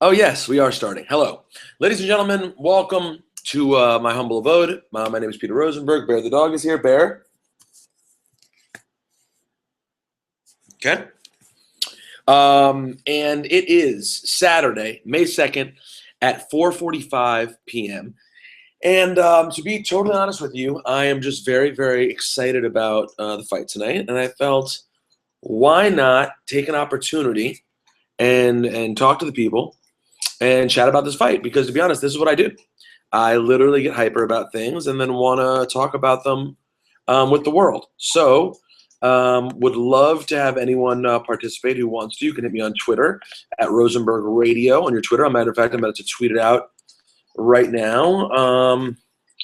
Oh, yes, we are starting. Hello. Ladies and gentlemen, welcome to my humble abode. My name is Peter Rosenberg. Bear the dog is here. Bear. Okay. And it is Saturday, May 2nd at 4:45 p.m. And to be totally honest with you, I am just very, very excited about the fight tonight. And I felt, why not take an opportunity and talk to the people and chat about this fight? Because to be honest, this is what I do. I literally get hyper about things and then want to talk about them with the world. So would love to have anyone participate who wants to. You can hit me on Twitter at Rosenberg Radio on your Twitter. As a matter of fact, I'm about to tweet it out right now. I'm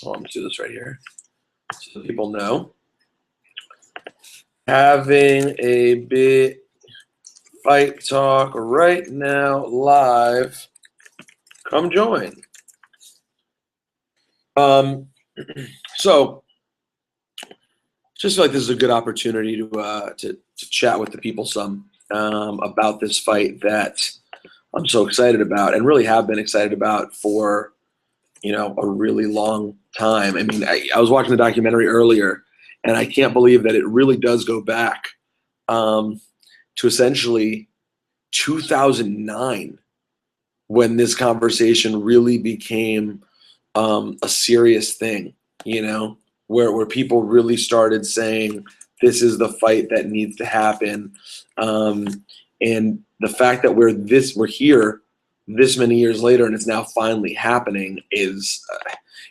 going to do this right here so people know. Having a big fight talk right now live. Come join. So just feel like this is a good opportunity to chat with the people some about this fight that I'm so excited about and really have been excited about for, a really long time. I mean, I was watching the documentary earlier, and I can't believe that it really does go back to essentially 2009 when this conversation really became a serious thing, where people really started saying this is the fight that needs to happen. And the fact that we're here this many years later and it's now finally happening is,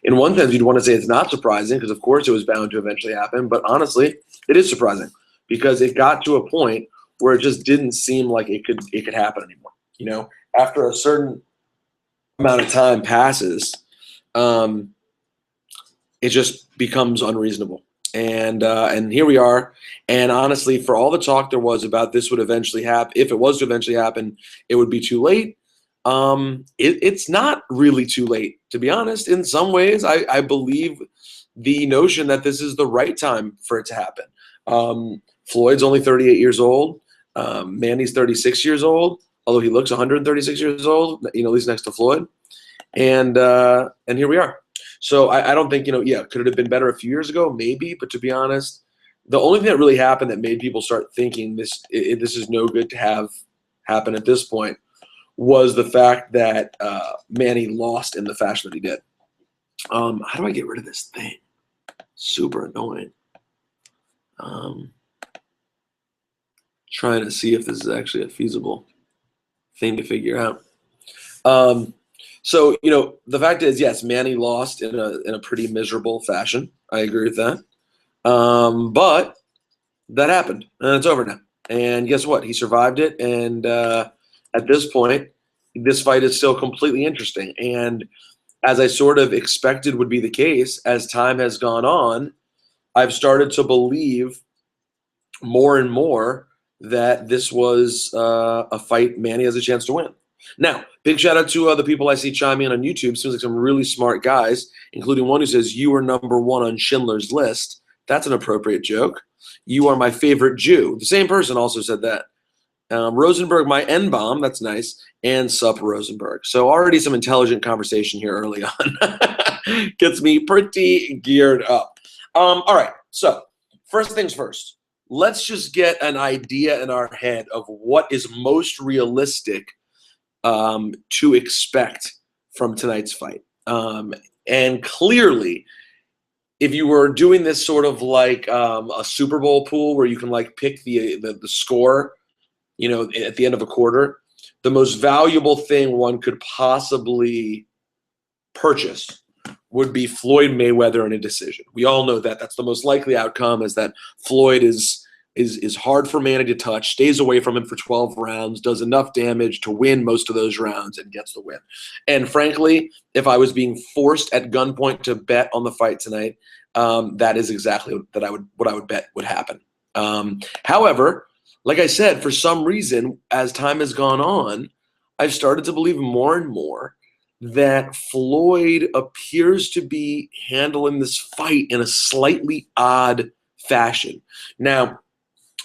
in one sense, you'd want to say it's not surprising because, of course, it was bound to eventually happen. But honestly, it is surprising because it got to a point where it just didn't seem like it could happen anymore. After a certain amount of time passes, it just becomes unreasonable. And here we are. And honestly, for all the talk there was about this would eventually happen, if it was to eventually happen, it would be too late. It's not really too late, to be honest. In some ways, I believe the notion that this is the right time for it to happen. Floyd's only 38 years old. Manny's 36 years old, although he looks 136 years old, at least next to Floyd. And here we are. So I don't think, could it have been better a few years ago? Maybe. But to be honest, the only thing that really happened that made people start thinking this is no good to have happen at this point was the fact that Manny lost in the fashion that he did. How do I get rid of this thing? Super annoying. Trying to see if this is actually a feasible thing to figure out. So, the fact is, yes, Manny lost in a pretty miserable fashion. I agree with that. But that happened, and it's over now. And guess what? He survived it, and at this point, this fight is still completely interesting. And as I sort of expected would be the case, as time has gone on, I've started to believe more and more that this was a fight Manny has a chance to win. Now, big shout out to the people I see chiming in on YouTube. Seems like some really smart guys, including one who says, "You are number one on Schindler's List." That's an appropriate joke. "You are my favorite Jew." The same person also said that. Rosenberg, my N-bomb. That's nice. And sup, Rosenberg. So already some intelligent conversation here early on. Gets me pretty geared up. All right. So first things first. Let's just get an idea in our head of what is most realistic to expect from tonight's fight. And clearly, if you were doing this sort of like a Super Bowl pool where you can like pick the score, at the end of a quarter, the most valuable thing one could possibly purchase would be Floyd Mayweather in a decision. We all know that. That's the most likely outcome, is that Floyd is hard for Manny to touch, stays away from him for 12 rounds, does enough damage to win most of those rounds, and gets the win. And frankly, if I was being forced at gunpoint to bet on the fight tonight, that is exactly what I would bet would happen. However, like I said, for some reason, as time has gone on, I've started to believe more and more that Floyd appears to be handling this fight in a slightly odd fashion. Now,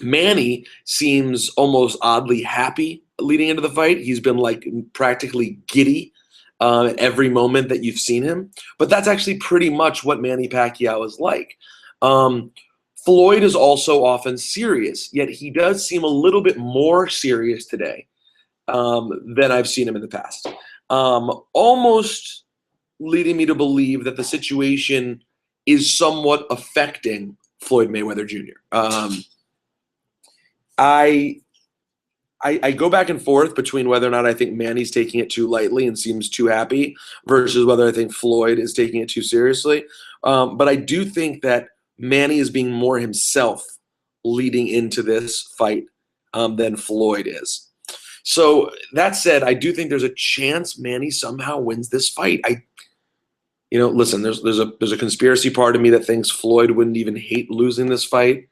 Manny seems almost oddly happy leading into the fight. He's been like practically giddy at every moment that you've seen him. But that's actually pretty much what Manny Pacquiao is like. Floyd is also often serious, yet he does seem a little bit more serious today than I've seen him in the past. Almost leading me to believe that the situation is somewhat affecting Floyd Mayweather Jr. I go back and forth between whether or not I think Manny's taking it too lightly and seems too happy versus whether I think Floyd is taking it too seriously. But I do think that Manny is being more himself leading into this fight than Floyd is. So that said, I do think there's a chance Manny somehow wins this fight. Listen, there's a conspiracy part of me that thinks Floyd wouldn't even hate losing this fight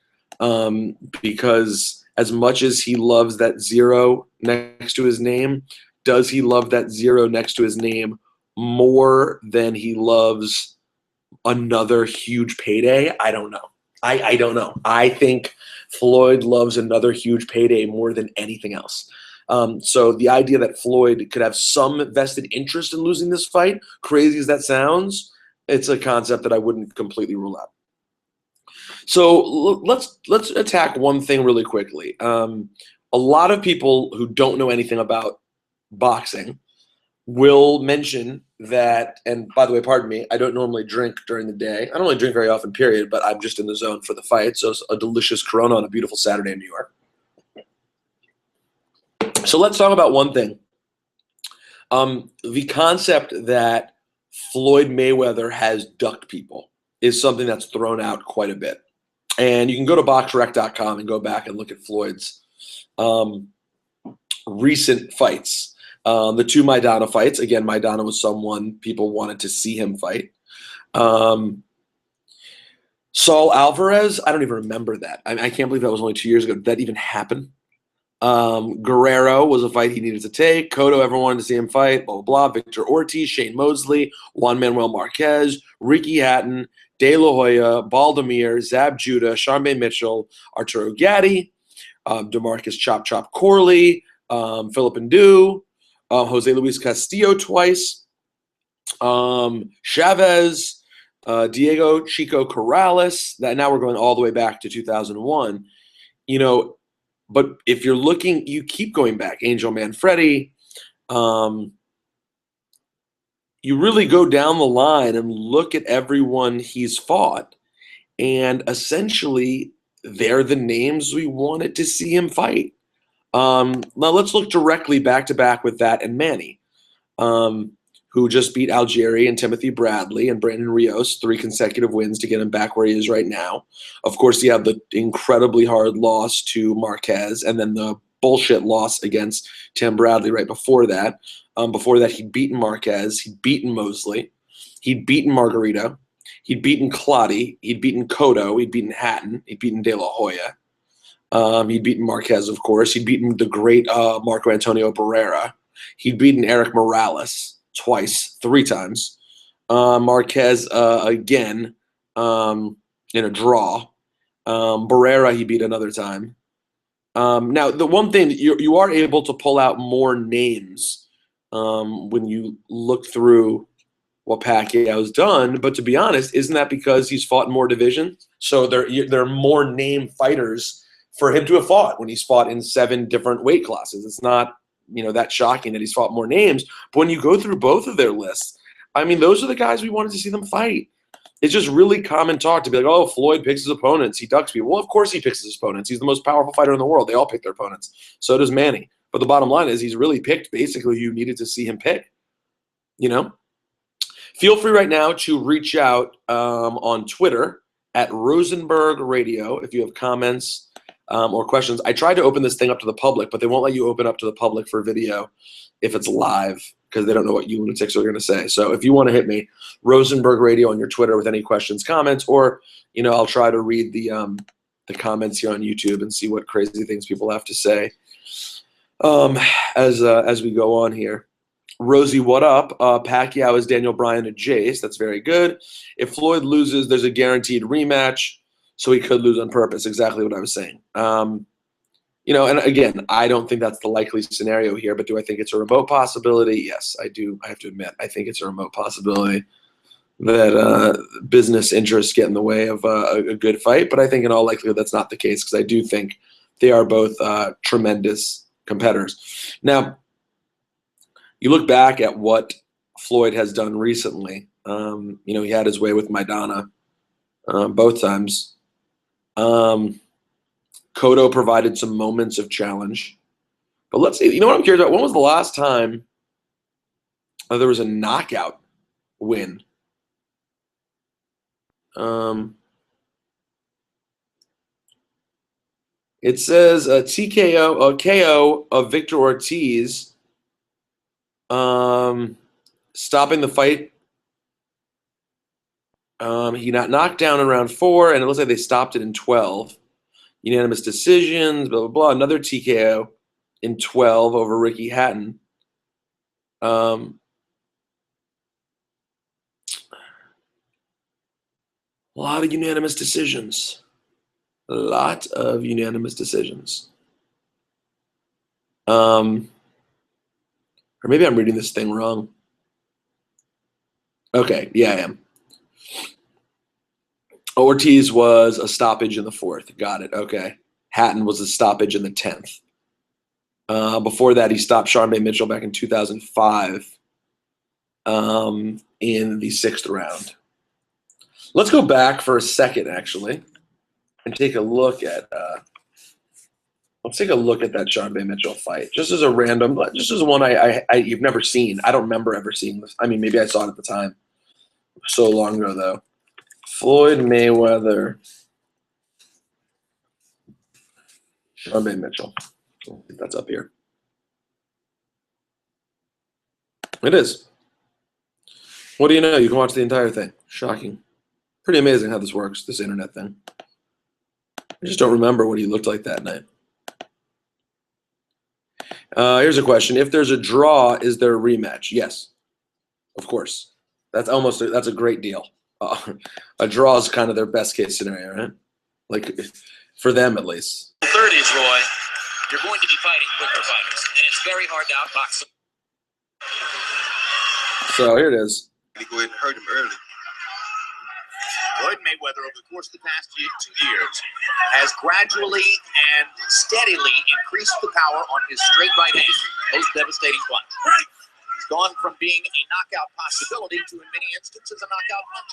because as much as he loves that 0 next to his name, does he love that 0 next to his name more than he loves another huge payday? I don't know. I don't know. I think Floyd loves another huge payday more than anything else. So the idea that Floyd could have some vested interest in losing this fight, crazy as that sounds, it's a concept that I wouldn't completely rule out. So let's attack one thing really quickly. A lot of people who don't know anything about boxing will mention that, and by the way, pardon me, I don't normally drink during the day. I don't really drink very often, period, but I'm just in the zone for the fight. So it's a delicious Corona on a beautiful Saturday in New York. So let's talk about one thing. The concept that Floyd Mayweather has ducked people is something that's thrown out quite a bit. And you can go to boxrec.com and go back and look at Floyd's recent fights. The 2 Maidana fights. Again, Maidana was someone people wanted to see him fight. Saul Alvarez, I don't even remember that. I can't believe that was only 2 years ago. Did that even happen? Guerrero was a fight he needed to take. Cotto, everyone wanted to see him fight, blah, blah, blah. Victor Ortiz, Shane Mosley, Juan Manuel Marquez, Ricky Hatton, De La Hoya, Baldemir, Zab Judah, Charmaine Mitchell, Arturo Gatti, DeMarcus Chop Chop Corley, Philip Ndu, Jose Luis Castillo twice, Chavez, Diego Chico Corrales. That now we're going all the way back to 2001. But if you're looking, you keep going back. Angel Manfredi. You really go down the line and look at everyone he's fought, and essentially they're the names we wanted to see him fight. Now let's look directly back-to-back with that and Manny, who just beat Algieri and Timothy Bradley and Brandon Rios, 3 consecutive wins to get him back where he is right now. Of course, you have the incredibly hard loss to Marquez and then the bullshit loss against Tim Bradley right before that. Before that, he'd beaten Marquez. He'd beaten Mosley. He'd beaten Margarita. He'd beaten Clottey. He'd beaten Cotto. He'd beaten Hatton. He'd beaten De La Hoya. He'd beaten Marquez, of course. He'd beaten the great Marco Antonio Barrera. He'd beaten Eric Morales twice, 3 times. Marquez again in a draw. Barrera he beat another time. Now, the one thing that you are able to pull out more names when you look through what Pacquiao's done, but to be honest, isn't that because he's fought in more divisions? So there are more name fighters for him to have fought when he's fought in 7 different weight classes. It's not that shocking that he's fought more names. But when you go through both of their lists, I mean, those are the guys we wanted to see them fight. It's just really common talk to be like, oh, Floyd picks his opponents. He ducks people. Well, of course he picks his opponents. He's the most powerful fighter in the world. They all pick their opponents. So does Manny. But the bottom line is he's really picked basically who you needed to see him pick. Feel free right now to reach out on Twitter at Rosenberg Radio if you have comments or questions. I tried to open this thing up to the public, but they won't let you open up to the public for video if it's live because they don't know what you lunatics are going to say. So if you want to hit me, Rosenberg Radio on your Twitter with any questions, comments, or I'll try to read the comments here on YouTube and see what crazy things people have to say as we go on here. Rosie, what up? Pacquiao is Daniel Bryan to Jace. That's very good. If Floyd loses, there's a guaranteed rematch, so he could lose on purpose. Exactly what I was saying. And again, I don't think that's the likely scenario here, but do I think it's a remote possibility? Yes, I do. I have to admit, I think it's a remote possibility that business interests get in the way of a good fight. But I think in all likelihood that's not the case, because I do think they are both tremendous competitors. Now, you look back at what Floyd has done recently. He had his way with Maidana both times. Cotto provided some moments of challenge. But let's see. You know what I'm curious about? When was the last time there was a knockout win? It says a TKO, a KO of Victor Ortiz, stopping the fight. He got knocked down in round 4, and it looks like they stopped it in 12. Unanimous decisions, blah, blah, blah. Another TKO in 12 over Ricky Hatton. A lot of unanimous decisions. A lot of unanimous decisions. Or maybe I'm reading this thing wrong. Okay, yeah, I am. Ortiz was a stoppage in the 4th. Got it. Okay. Hatton was a stoppage in the 10th. Before that, he stopped Charmbe Mitchell back in 2005 in the 6th round. Let's go back for a second, actually, and take a look at let's take a look at that Charmbe Mitchell fight, just as a random, just as one you've never seen. I don't remember ever seeing this. I mean, maybe I saw it at the time. So long ago, though. Floyd Mayweather, Charmbe Mitchell. I think that's up here. It is. What do you know? You can watch the entire thing. Shocking. Pretty amazing how this works, this internet thing. I just don't remember what he looked like that night. Here's a question. If there's a draw, is there a rematch? Yes, of course. That's a great deal. A draw is kind of their best case scenario, right? Like, for them at least. 30s, Roy, you're going to be fighting quicker fighters, and it's very hard to outbox them. So here it is. Go ahead and hurt him early. Floyd Mayweather, over the course of the past 2 years, has gradually and steadily increased the power on his straight right hand, most devastating punch. He's gone from being a knockout possibility to, in many instances, a knockout punch.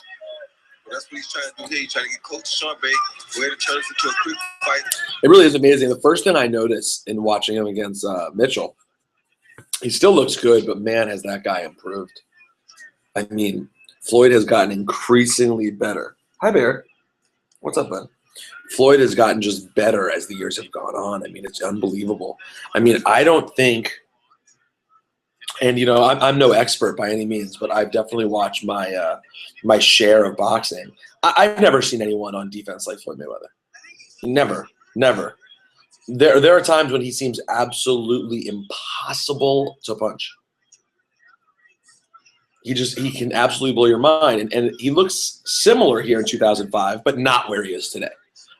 Well, that's what he's trying to do here. He's trying to get close to Charmbe, go ahead and turn this into a quick fight. It really is amazing. The first thing I noticed in watching him against Mitchell, he still looks good, but man, has that guy improved. I mean, Floyd has gotten increasingly better. Hi, Bear. What's up, bud? Floyd has gotten just better as the years have gone on. I mean, it's unbelievable. I mean, I don't think, and I'm no expert by any means, but I've definitely watched my my share of boxing. I've never seen anyone on defense like Floyd Mayweather. Never. There are times when he seems absolutely impossible to punch. He can absolutely blow your mind. And he looks similar here in 2005, but not where he is today.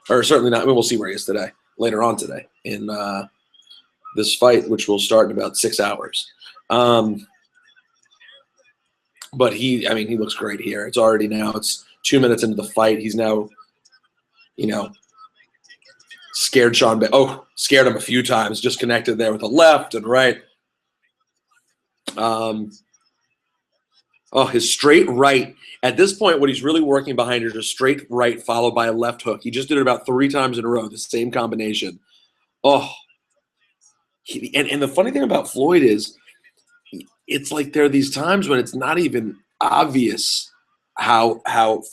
Or certainly not. I mean, we'll see where he is today, later on today, in this fight, which will start in about 6 hours. But he looks great here. It's 2 minutes into the fight. He's now, scared Charmbe. Oh, scared him a few times, just connected there with the left and right. His straight right. At this point, what he's really working behind is a straight right followed by a left hook. He just did it about 3 times in a row, the same combination. And the funny thing about Floyd is it's like there are these times when it's not even obvious how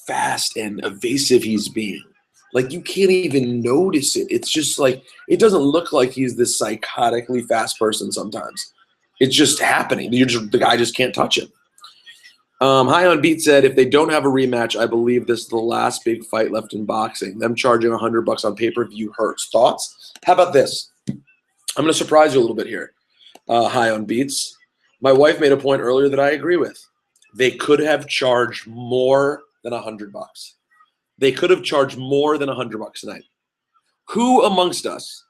fast and evasive he's being. Like, you can't even notice it. It's just like, it doesn't look like he's this psychotically fast person sometimes. It's just happening. The guy just can't touch him. High on Beat said, if they don't have a rematch, I believe this is the last big fight left in boxing. Them charging $100 on pay-per-view hurts. Thoughts? How about this? I'm going to surprise you a little bit here, High on Beats. My wife made a point earlier that I agree with. They could have charged more than $100. They could have charged more than $100 tonight. Who amongst us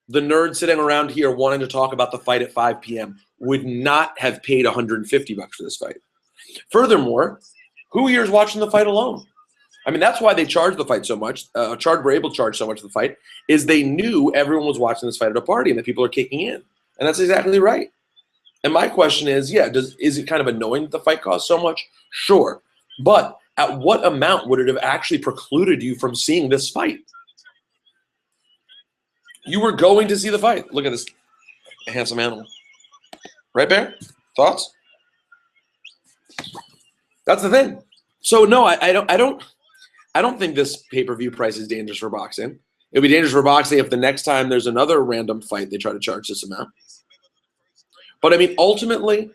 the nerd sitting around here wanting to talk about the fight at 5 p.m. would not have paid $150 for this fight. Furthermore, who here is watching the fight alone? I mean, that's why they charged the fight so much. Were able to charge so much for the fight, is they knew everyone was watching this fight at a party and that people are kicking in. And that's exactly right. And my question is, is it kind of annoying that the fight costs so much? Sure. But at what amount would it have actually precluded you from seeing this fight? You were going to see the fight. Look at this handsome animal. Right, Bear? Thoughts? That's the thing. So no, I don't think this pay-per-view price is dangerous for boxing. It would be dangerous for boxing if the next time there's another random fight, they try to charge this amount. But I mean, ultimately,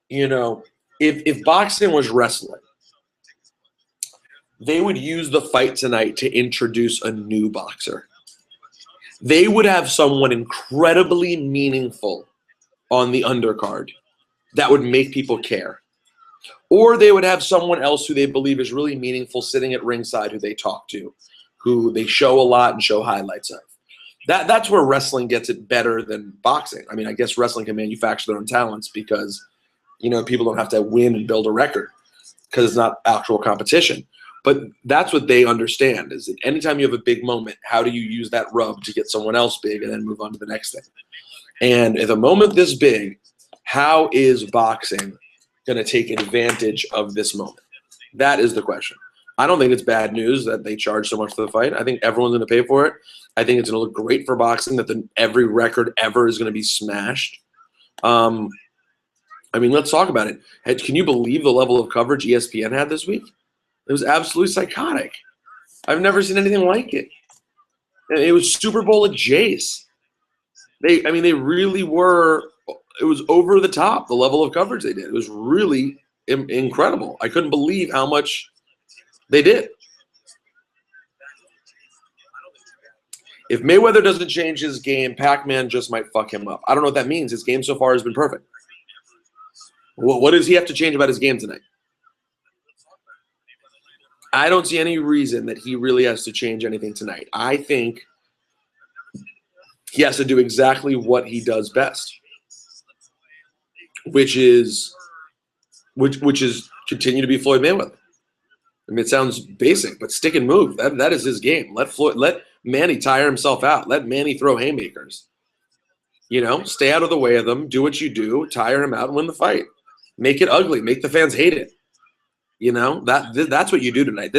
if boxing was wrestling, they would use the fight tonight to introduce a new boxer. They would have someone incredibly meaningful on the undercard that would make people care. Or they would have someone else who they believe is really meaningful sitting at ringside who they talk to, who they show a lot and show highlights of. That's where wrestling gets it better than boxing. I mean, I guess wrestling can manufacture their own talents because, people don't have to win and build a record because it's not actual competition. But that's what they understand, is that anytime you have a big moment, how do you use that rub to get someone else big and then move on to the next thing? And if a moment this big, how is boxing going to take advantage of this moment? That is the question. I don't think it's bad news that they charge so much for the fight. I think everyone's going to pay for it. I think it's going to look great for boxing that every record ever is going to be smashed. I mean, let's talk about it. Can you believe the level of coverage ESPN had this week? It was absolutely psychotic. I've never seen anything like it. And it was Super Bowl adjacent. They really were. It was over the top, the level of coverage they did. It was really incredible. I couldn't believe how much they did. If Mayweather doesn't change his game, Pac-Man just might fuck him up. I don't know what that means. His game so far has been perfect. What does he have to change about his game tonight? I don't see any reason that he really has to change anything tonight. I think he has to do exactly what he does best, which is continue to be Floyd Mayweather. I mean, it sounds basic, but stick and move. That is his game. Let Manny tire himself out. Let Manny throw haymakers. Stay out of the way of them. Do what you do. Tire him out and win the fight. Make it ugly. Make the fans hate it. That's what you do tonight.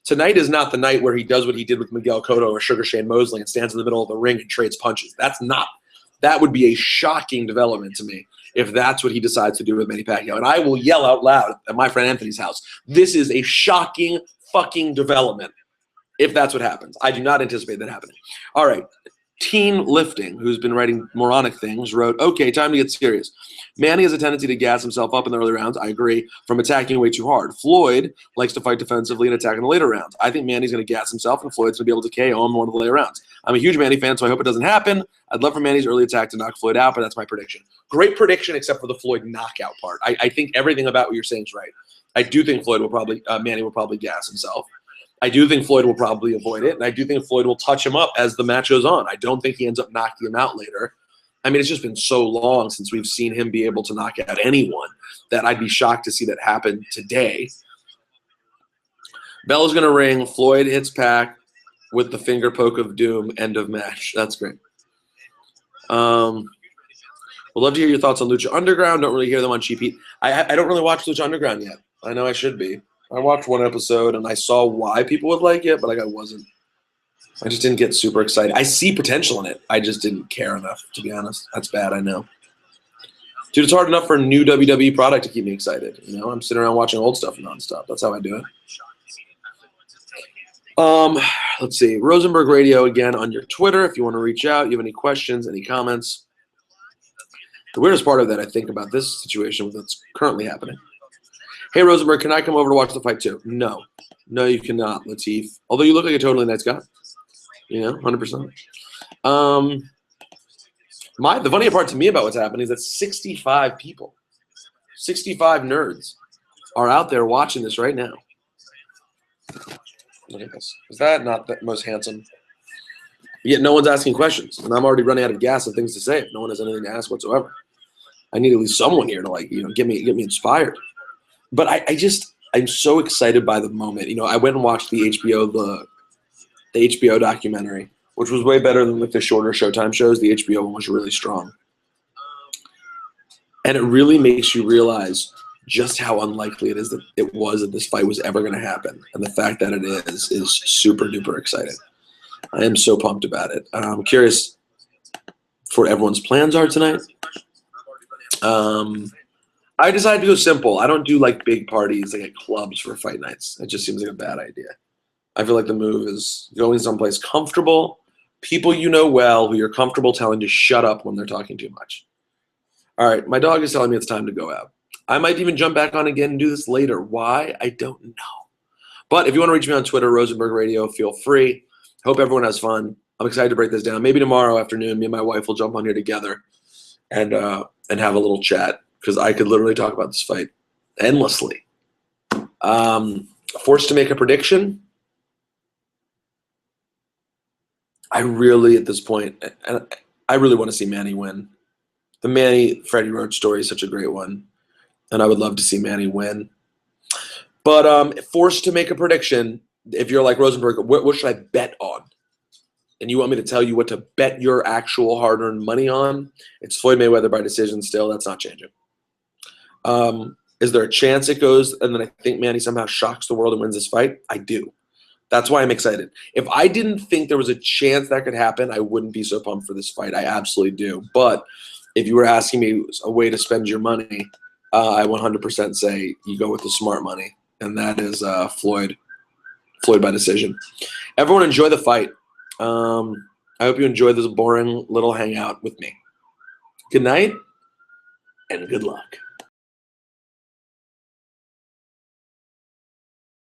Tonight is not the night where he does what he did with Miguel Cotto or Sugar Shane Mosley and stands in the middle of the ring and trades punches. That would be a shocking development to me if that's what he decides to do with Manny Pacquiao. And I will yell out loud at my friend Anthony's house, this is a shocking fucking development if that's what happens. I do not anticipate that happening. All right. Teen Lifting, who's been writing moronic things, wrote, okay, time to get serious. Manny has a tendency to gas himself up in the early rounds, I agree, from attacking way too hard. Floyd likes to fight defensively and attack in the later rounds. I think Manny's going to gas himself, and Floyd's going to be able to KO him in one of the later rounds. I'm a huge Manny fan, so I hope it doesn't happen. I'd love for Manny's early attack to knock Floyd out, but that's my prediction. Great prediction, except for the Floyd knockout part. I think everything about what you're saying is right. I do think Manny will probably gas himself. I do think Floyd will probably avoid it, and I do think Floyd will touch him up as the match goes on. I don't think he ends up knocking him out later. I mean, it's just been so long since we've seen him be able to knock out anyone that I'd be shocked to see that happen today. Bell is going to ring. Floyd hits Pac with the finger poke of doom. End of match. That's great. We'd love to hear your thoughts on Lucha Underground. Don't really hear them on Cheap Heat. I don't really watch Lucha Underground yet. I know I should be. I watched one episode and I saw why people would like it, but I just didn't get super excited. I see potential in it. I just didn't care enough, to be honest. That's bad, I know. Dude, it's hard enough for a new WWE product to keep me excited. I'm sitting around watching old stuff nonstop. That's how I do it. Let's see. Rosenberg Radio again on your Twitter. If you want to reach out, you have any questions, any comments. The weirdest part of that, I think, about this situation that's currently happening. Hey, Rosenberg, can I come over to watch the fight too? No. No, you cannot, Latif. Although you look like a totally nice guy. 100%. The funny part to me about what's happening is that 65 people, 65 nerds are out there watching this right now. Look at this. Is that not the most handsome? Yet no one's asking questions, and I'm already running out of gas and things to say if no one has anything to ask whatsoever. I need at least someone here to, like, get me inspired. But I'm so excited by the moment. I went and watched the HBO documentary, which was way better than like the shorter Showtime shows. The HBO one was really strong. And it really makes you realize just how unlikely it is that this fight was ever going to happen. And the fact that it is super duper exciting. I am so pumped about it. I'm curious for what everyone's plans are tonight. I decided to go simple. I don't do like big parties like at clubs for fight nights. It just seems like a bad idea. I feel like the move is going someplace comfortable, people you know well, who you're comfortable telling to shut up when they're talking too much. All right, my dog is telling me it's time to go out. I might even jump back on again and do this later. Why? I don't know. But if you want to reach me on Twitter, Rosenberg Radio, feel free. Hope everyone has fun. I'm excited to break this down. Maybe tomorrow afternoon, me and my wife will jump on here together and have a little chat, because I could literally talk about this fight endlessly. Forced to make a prediction. I really, at this point, I really want to see Manny win. The Manny-Freddie Roach story is such a great one, and I would love to see Manny win. But forced to make a prediction, if you're like Rosenberg, what should I bet on? And you want me to tell you what to bet your actual hard-earned money on? It's Floyd Mayweather by decision still. That's not changing. Is there a chance it goes and then I think Manny somehow shocks the world and wins this fight? I do. That's why I'm excited. If I didn't think there was a chance that could happen, I wouldn't be so pumped for this fight. I absolutely do. But if you were asking me a way to spend your money, I 100% say you go with the smart money, and that is Floyd by decision. Everyone enjoy the fight. I hope you enjoyed this boring little hangout with me. Good night and good luck.